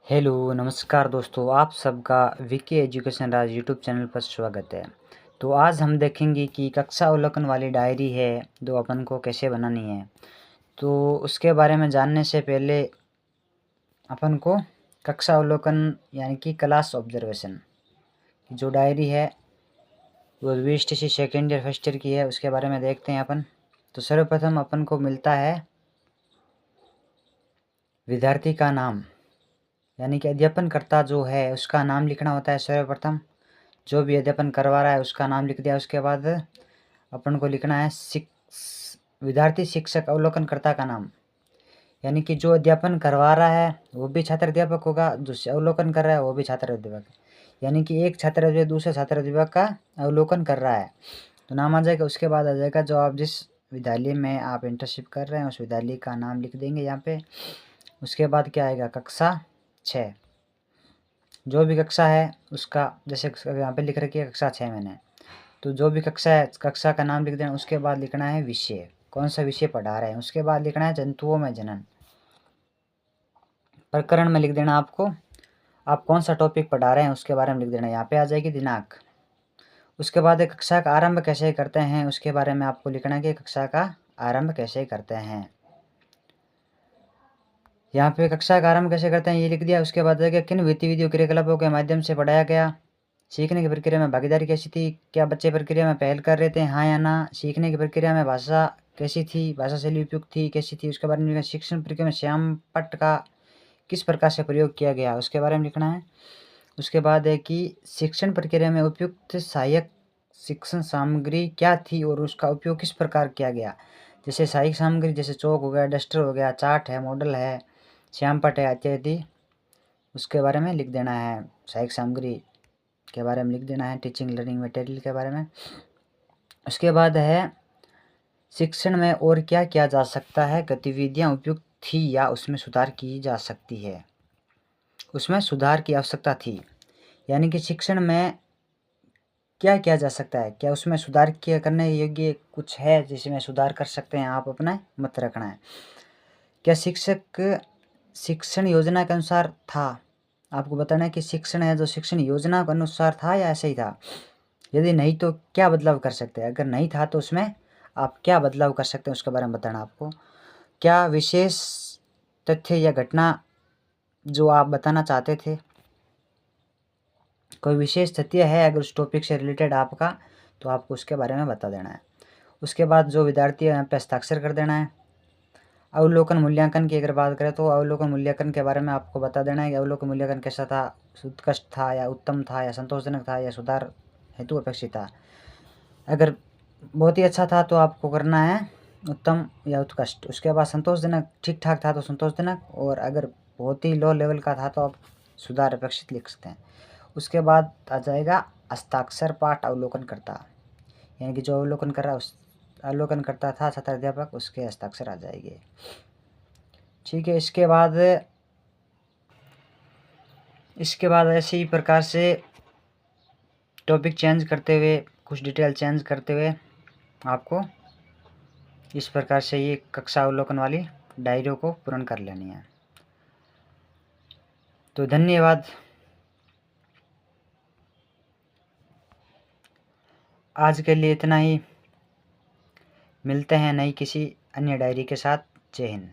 Hello नमस्कार दोस्तों, आप सबका विकी एजुकेशन राज यूट्यूब चैनल पर स्वागत है। तो आज हम देखेंगे कि कक्षा अवलोकन वाली डायरी है जो अपन को कैसे बनानी है। तो उसके बारे में जानने से पहले अपन को कक्षा अवलोकन यानी कि क्लास ऑब्जर्वेशन जो डायरी है वो university second year first year की है, उसके बारे में देखते हैं अपन। तो सर्वप्रथम अपन को मिलता है विद्यार्थी का नाम, यानी कि अध्यापनकर्ता जो है उसका नाम लिखना होता है। सर्वप्रथम जो भी अध्यापन करवा रहा है उसका नाम लिख दिया। उसके बाद अपन को लिखना है विद्यार्थी शिक्षक अवलोकनकर्ता का नाम, यानी कि जो अध्यापन करवा रहा है वो भी छात्र अध्यापक होगा, जो अवलोकन कर रहा है वो भी छात्र अध्यापक, यानी कि एक छात्र अध्यापक दूसरे छात्र अध्यापक का अवलोकन कर रहा है तो नाम आ जाएगा। उसके बाद आ जाएगा जो आप जिस विद्यालय में आप इंटर्नशिप कर रहे हैं उस विद्यालय का नाम लिख देंगे यहाँ पे। उसके बाद क्या आएगा, कक्षा 6, जो भी कक्षा है उसका, जैसे यहाँ पे लिख रखी है कक्षा 6 मैंने, तो जो भी कक्षा है कक्षा का नाम लिख देना। उसके बाद लिखना है विषय, कौन सा विषय पढ़ा रहे हैं। उसके बाद लिखना है जंतुओं में जनन, प्रकरण में लिख देना आपको, आप कौन सा टॉपिक पढ़ा रहे हैं उसके बारे में लिख देना। यहाँ पे आ जाएगी दिनांक। उसके बाद एक कक्षा का आरंभ कैसे करते हैं उसके बारे में आपको लिखना है कि कक्षा का आरंभ कैसे करते हैं। यहाँ पे कक्षा का आरंभ कैसे करते हैं ये लिख दिया। उसके बाद देखिए किन गतिविधियों क्रियाकलापों के माध्यम से पढ़ाया गया, सीखने की प्रक्रिया में भागीदारी कैसी थी, क्या बच्चे प्रक्रिया में पहल कर रहे थे, हाँ या ना। सीखने की प्रक्रिया में भाषा कैसी थी, भाषा शैली उपयुक्त थी कैसी थी। उसके बारे में शिक्षण प्रक्रिया में श्याम पट्ट का किस प्रकार से प्रयोग किया गया उसके बारे में लिखना है। उसके बाद है कि शिक्षण प्रक्रिया में उपयुक्त सहायक शिक्षण सामग्री क्या थी और उसका उपयोग किस प्रकार किया गया। जैसे सहायक सामग्री जैसे चौक हो गया, डस्टर हो गया, चार्ट है, मॉडल है, श्याम पट्ट है इत्यादि, उसके बारे में लिख देना है। सहायक सामग्री के बारे में लिख देना है, टीचिंग लर्निंग मटेरियल के बारे में। उसके बाद है शिक्षण में और क्या किया जा सकता है, गतिविधियां उपयुक्त थी या उसमें सुधार की जा सकती है, उसमें सुधार की आवश्यकता थी, यानी कि शिक्षण में क्या किया जा सकता है, क्या उसमें सुधार किया करने योग्य कुछ है जिसमें सुधार कर सकते हैं, आप अपना मत रखना है। क्या शिक्षक शिक्षण योजना के अनुसार था, आपको बताना है कि शिक्षण है जो शिक्षण योजना के अनुसार था या ऐसे ही था। यदि नहीं तो क्या बदलाव कर सकते हैं, अगर नहीं था तो उसमें आप क्या बदलाव कर सकते हैं उसके बारे में बताना आपको। क्या विशेष तथ्य या घटना जो आप बताना चाहते थे, कोई विशेष तथ्य है अगर उस टॉपिक से रिलेटेड आपका, तो आपको उसके बारे में बता देना है। उसके बाद जो विद्यार्थी है यहाँ पे हस्ताक्षर कर देना है। अवलोकन मूल्यांकन की अगर बात करें तो अवलोकन मूल्यांकन के बारे में आपको बता देना है कि अवलोकन मूल्यांकन कैसा था, उत्कृष्ट था या उत्तम था या संतोषजनक था या सुधार हेतु अपेक्षित था। अगर बहुत ही अच्छा था तो आपको करना है उत्तम या उत्कृष्ट। उसके बाद संतोषजनक ठीक ठाक था तो संतोषजनक, और अगर बहुत ही लो लेवल का था तो आप सुधार अपेक्षित लिख सकते हैं। उसके बाद आ जाएगा हस्ताक्षर पाठ अवलोकन करता, यानी कि जो अवलोकन कर रहा है उस अवलोकन करता था छात्र अध्यापक, उसके हस्ताक्षर आ जाएंगे। ठीक है। इसके बाद ऐसे ही प्रकार से टॉपिक चेंज करते हुए, कुछ डिटेल चेंज करते हुए आपको इस प्रकार से ये कक्षा अवलोकन वाली डायरियों को पूर्ण कर लेनी है। तो धन्यवाद। आज के लिए इतना ही, मिलते हैं नई किसी अन्य डायरी के साथ। जय हिंद।